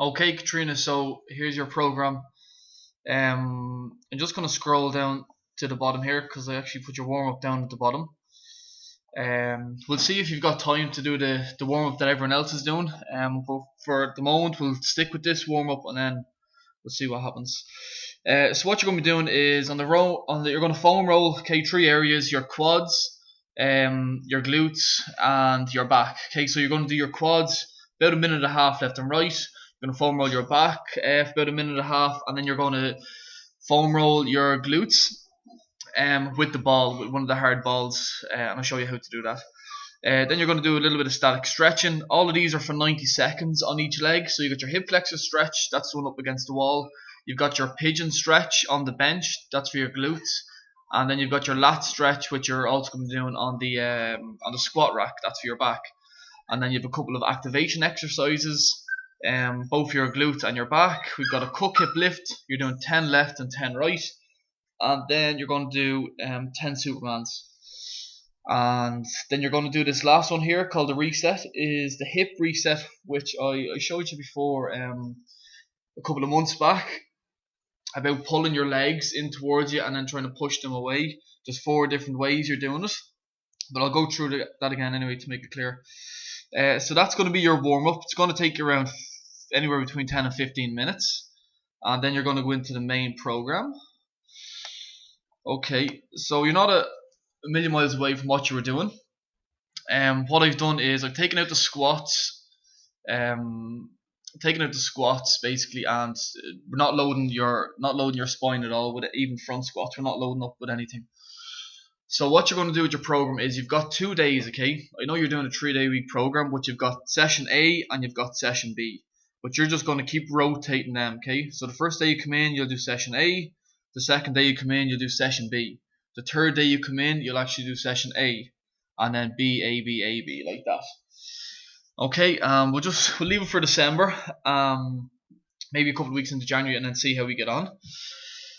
Okay, Katrina, so here's your program. I'm just going to scroll down to the bottom here because I actually put your warm up down at the bottom. We'll see if you've got time to do the warm up that everyone else is doing. But for the moment, we'll stick with this warm up and then we'll see what happens. So what you're going to be doing is you're going to foam roll. Okay, three areas: your quads, your glutes, and your back. Okay, so you're going to do your quads about a minute and a half left and right. You're going to foam roll your back for about a minute and a half, and then you're going to foam roll your glutes with the ball, with one of the hard balls, and I'll show you how to do that. Then you're going to do a little bit of static stretching. All of these are for 90 seconds on each leg. So you got your hip flexor stretch, that's the one up against the wall. You've got your pigeon stretch on the bench, that's for your glutes. And then you've got your lat stretch, which you're also going to be doing on the squat rack, that's for your back. And then you have a couple of activation exercises, both for your glutes and your back. We've got a cook hip lift, you're doing 10 left and 10 right. And then you're going to do 10 Supermans. And then you're going to do this last one here called the reset, is the hip reset, which I showed you before a couple of months back, about pulling your legs in towards you and then trying to push them away. There's 4 different ways you're doing it, but I'll go through that again anyway to make it clear. So that's going to be your warm up. It's going to take you around anywhere between 10 and 15 minutes, and then you're going to go into the main program. Okay, so you're not a million miles away from what you were doing. What I've done is I've taken out the squats, basically, and we're not loading your spine at all with it, even front squats. We're not loading up with anything. So what you're going to do with your program is you've got 2 days. Okay, I know you're doing a 3-day week program, but you've got session A and you've got session B. But you're just going to keep rotating them. Okay, so the first day you come in, you'll do session A. The second day you come in, you'll do session B. The third day you come in, you'll actually do session A, and then B, A, B, A, B, like that. Okay, we'll leave it for December, maybe a couple of weeks into January, and then see how we get on.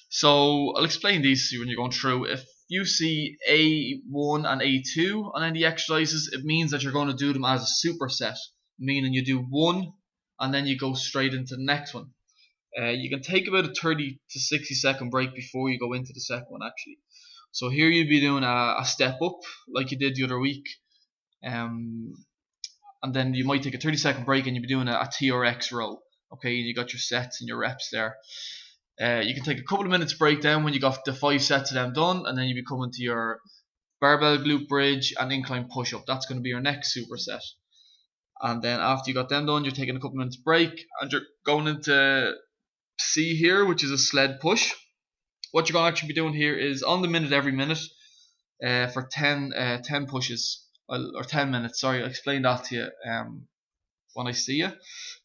So I'll explain these to you when you're going through. If you see A1 and A2 on any exercises, it means that you're going to do them as a superset, meaning you do one and then you go straight into the next one. You can take about a 30 to 60 second break before you go into the second one actually. So here you'd be doing a step up like you did the other week, and then you might take a 30-second break and you'd be doing a TRX row. Okay, you got your sets and your reps there. You can take a couple of minutes break down when you got the 5 sets of them done, and then you be coming to your barbell glute bridge and incline push up. That's going to be your next superset. And then after you got them done, you're taking a couple of minutes break and you're going into C here, which is a sled push. What you're going to actually be doing here is on the minute every minute for 10 pushes, or 10 minutes, sorry, I'll explain that to you when I see you.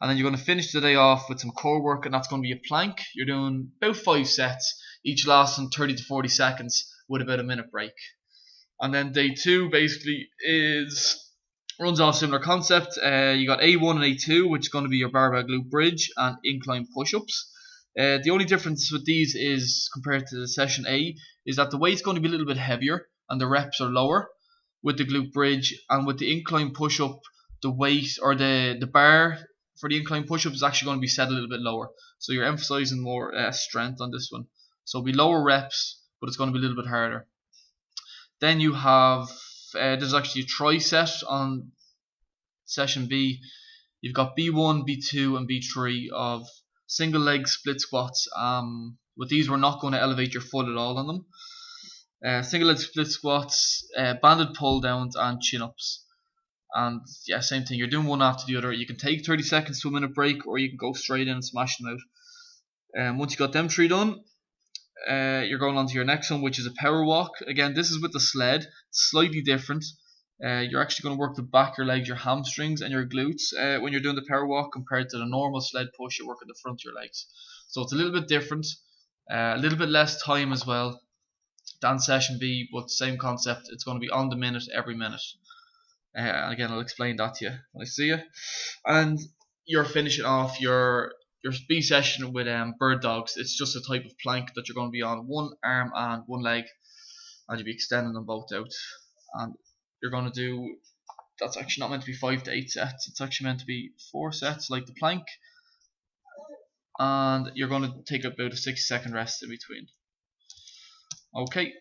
And then you're going to finish the day off with some core work, and that's going to be a plank. You're doing about 5 sets, each lasting 30 to 40 seconds with about a minute break. And then day 2 basically runs off similar concept. You got A1 and A2, which is going to be your barbell glute bridge and incline push-ups. The only difference with these is, compared to the session A, is that the weight's going to be a little bit heavier and the reps are lower with the glute bridge, and with the incline push-up, the weight or the bar for the incline push-up is actually going to be set a little bit lower. So you're emphasizing more strength on this one. So it'll be lower reps, but it's going to be a little bit harder. Then you have there's actually a tri-set on session B. You've got B1, B2 and B3 of single leg split squats. With these we're not going to elevate your foot at all on them. Single leg split squats, banded pull downs and chin ups. And yeah, same thing, you're doing one after the other. You can take 30 seconds to a minute break, or you can go straight in and smash them out. Once you got them 3 done, you're going on to your next one, which is a power walk. Again, this is with the sled, slightly different. You're actually going to work the back of your legs, your hamstrings and your glutes when you're doing the power walk, compared to the normal sled push. You're working the front of your legs, so it's a little bit different, a little bit less time as well than session B, but same concept. It's going to be on the minute every minute. Again, I'll explain that to you when I see you. And you're finishing off your B session with bird dogs. It's just a type of plank that you're going to be on one arm and one leg, and you'll be extending them both out. And you're going to do, that's actually not meant to be 5 to 8 sets. It's actually meant to be 4 sets like the plank, and you're going to take about a 6-second rest in between. Okay,